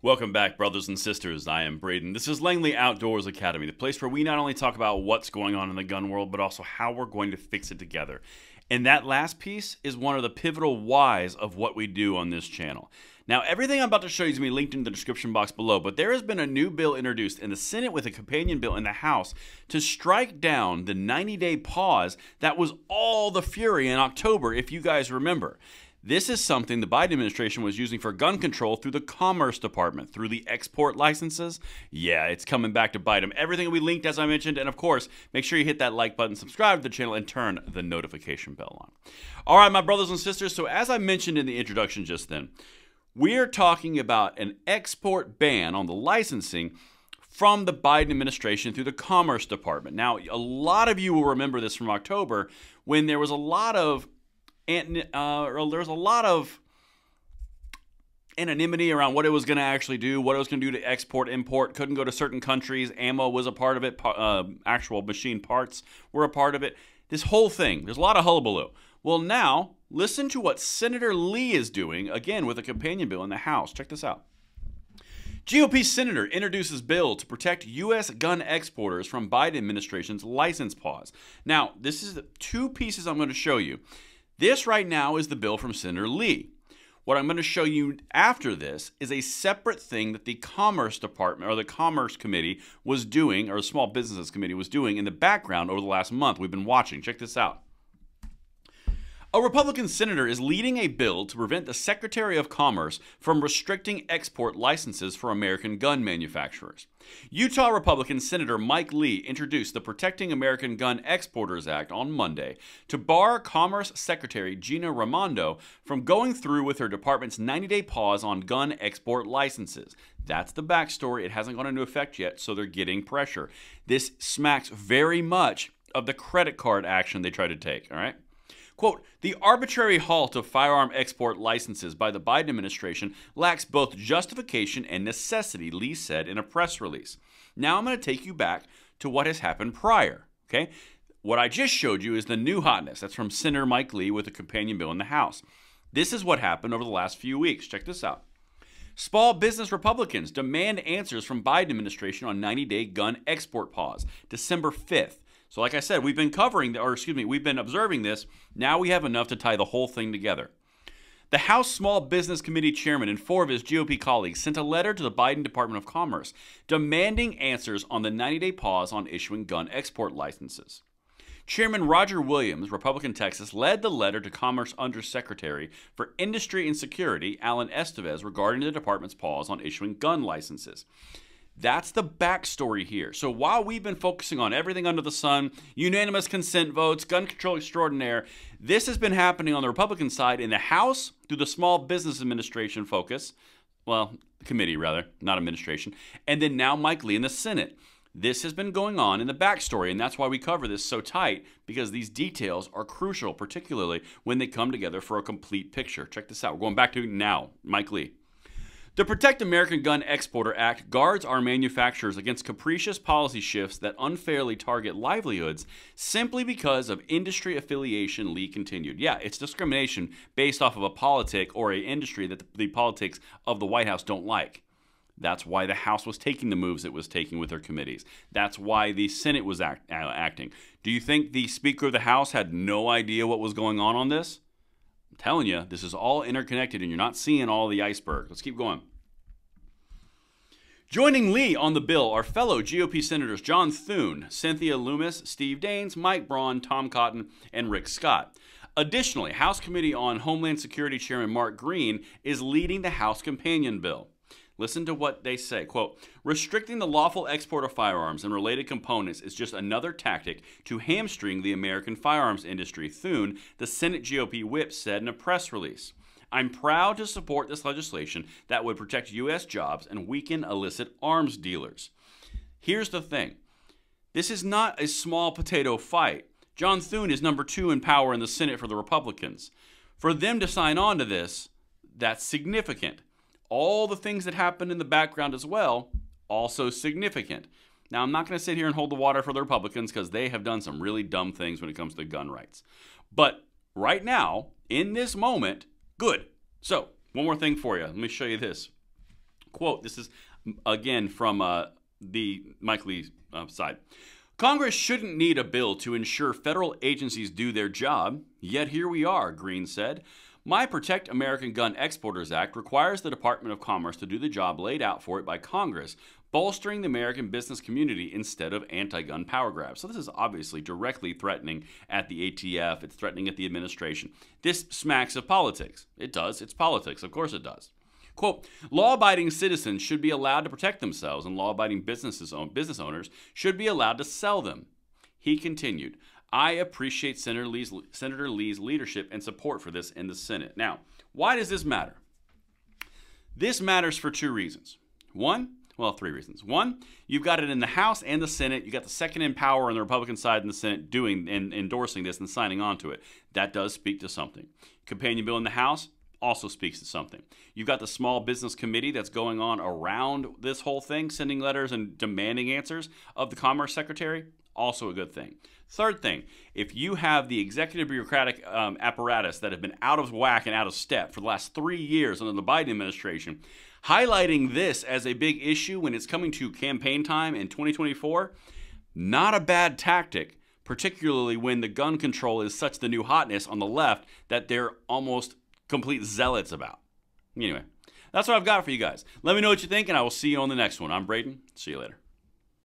Welcome back, brothers and sisters. I am Braden. This is Langley Outdoors Academy, the place where we not only talk about what's going on in the gun world, but also how we're going to fix it together. And that last piece is one of the pivotal whys of what we do on this channel. Now, everything I'm about to show you is going to be linked in the description box below, but there has been a new bill introduced in the Senate with a companion bill in the House to strike down the 90-day pause that was all the fury in October, if you guys remember. This is something the Biden administration was using for gun control through the Commerce Department, through the export licenses. Yeah, it's coming back to bite them. Everything will be linked, as I mentioned, and of course, make sure you hit that like button, subscribe to the channel, and turn the notification bell on. All right, my brothers and sisters, so as I mentioned in the introduction just then, we're talking about an export ban on the licensing from the Biden administration through the Commerce Department. Now, a lot of you will remember this from October when there was a lot of anonymity around what it was going to actually do, what it was going to do to export, import, couldn't go to certain countries, ammo was a part of it, actual machine parts were a part of it. This whole thing, there's a lot of hullabaloo. Well, now, listen to what Senator Lee is doing, again, with a companion bill in the House. Check this out. GOP senator introduces bill to protect U.S. gun exporters from Biden administration's license pause. Now, this is the two pieces I'm going to show you. This right now is the bill from Senator Lee. What I'm going to show you after this is a separate thing that the Commerce Department or the Commerce Committee was doing, or the Small Businesses Committee was doing in the background over the last month. We've been watching. Check this out. A Republican senator is leading a bill to prevent the Secretary of Commerce from restricting export licenses for American gun manufacturers. Utah Republican Senator Mike Lee introduced the Protecting American Gun Exporters Act on Monday to bar Commerce Secretary Gina Raimondo from going through with her department's 90-day pause on gun export licenses. That's the backstory. It hasn't gone into effect yet, so they're getting pressure. This smacks very much of the credit card action they tried to take, all right? Quote, the arbitrary halt of firearm export licenses by the Biden administration lacks both justification and necessity, Lee said in a press release. Now I'm going to take you back to what has happened prior, okay? What I just showed you is the new hotness. That's from Senator Mike Lee with a companion bill in the House. This is what happened over the last few weeks. Check this out. Small business Republicans demand answers from Biden administration on 90-day gun export pause, December 5th. So like I said, we've been observing this. Now we have enough to tie the whole thing together. The House Small Business Committee chairman and four of his GOP colleagues sent a letter to the Biden Department of Commerce demanding answers on the 90-day pause on issuing gun export licenses. Chairman Roger Williams, Republican Texas, led the letter to Commerce Undersecretary for Industry and Security, Alan Estevez, regarding the department's pause on issuing gun licenses. That's the backstory here. So while we've been focusing on everything under the sun, unanimous consent votes, gun control extraordinaire, this has been happening on the Republican side in the House through the Small Business Administration focus, well, committee rather, not administration, and then now Mike Lee in the Senate. This has been going on in the backstory, and that's why we cover this so tight, because these details are crucial, particularly when they come together for a complete picture. Check this out. We're going back to now, Mike Lee. The Protect American Gun Exporter Act guards our manufacturers against capricious policy shifts that unfairly target livelihoods simply because of industry affiliation, Lee continued. Yeah, it's discrimination based off of a politic or an industry that the politics of the White House don't like. That's why the House was taking the moves it was taking with their committees. That's why the Senate was acting. Do you think the Speaker of the House had no idea what was going on this? I'm telling you, this is all interconnected and you're not seeing all the iceberg. Let's keep going. Joining Lee on the bill are fellow GOP Senators John Thune, Cynthia Lummis, Steve Daines, Mike Braun, Tom Cotton, and Rick Scott. Additionally, House Committee on Homeland Security Chairman Mark Green is leading the House companion bill. Listen to what they say. Quote, restricting the lawful export of firearms and related components is just another tactic to hamstring the American firearms industry, Thune, the Senate GOP whip, said in a press release. I'm proud to support this legislation that would protect U.S. jobs and weaken illicit arms dealers. Here's the thing. This is not a small potato fight. John Thune is number 2 in power in the Senate for the Republicans. For them to sign on to this, that's significant. All the things that happened in the background as well, also significant. Now, I'm not going to sit here and hold the water for the Republicans because they have done some really dumb things when it comes to gun rights. But right now, in this moment, good. So, one more thing for you. Let me show you this. Quote, this is, again, from the Mike Lee side. Congress shouldn't need a bill to ensure federal agencies do their job, yet here we are, Green said. My Protect American Gun Exporters Act requires the Department of Commerce to do the job laid out for it by Congress, bolstering the American business community instead of anti-gun power grabs. So this is obviously directly threatening at the ATF. It's threatening at the administration. This smacks of politics. It does. It's politics. Of course it does. Quote, law-abiding citizens should be allowed to protect themselves, and law-abiding business owners should be allowed to sell them. He continued, I appreciate Senator Lee's leadership and support for this in the Senate. Now, why does this matter? This matters for two reasons. Three reasons. One, you've got it in the House and the Senate. You got the second in power on the Republican side in the Senate doing and endorsing this and signing on to it. That does speak to something. Companion bill in the House also speaks to something. You've got the small business committee that's going on around this whole thing, sending letters and demanding answers of the Commerce Secretary. Also a good thing. Third thing, if you have the executive bureaucratic apparatus that have been out of whack and out of step for the last 3 years under the Biden administration, highlighting this as a big issue when it's coming to campaign time in 2024, not a bad tactic, particularly when the gun control is such the new hotness on the left that they're almost complete zealots about. Anyway, that's what I've got for you guys. Let me know what you think, and I will see you on the next one. I'm Braden. See you later.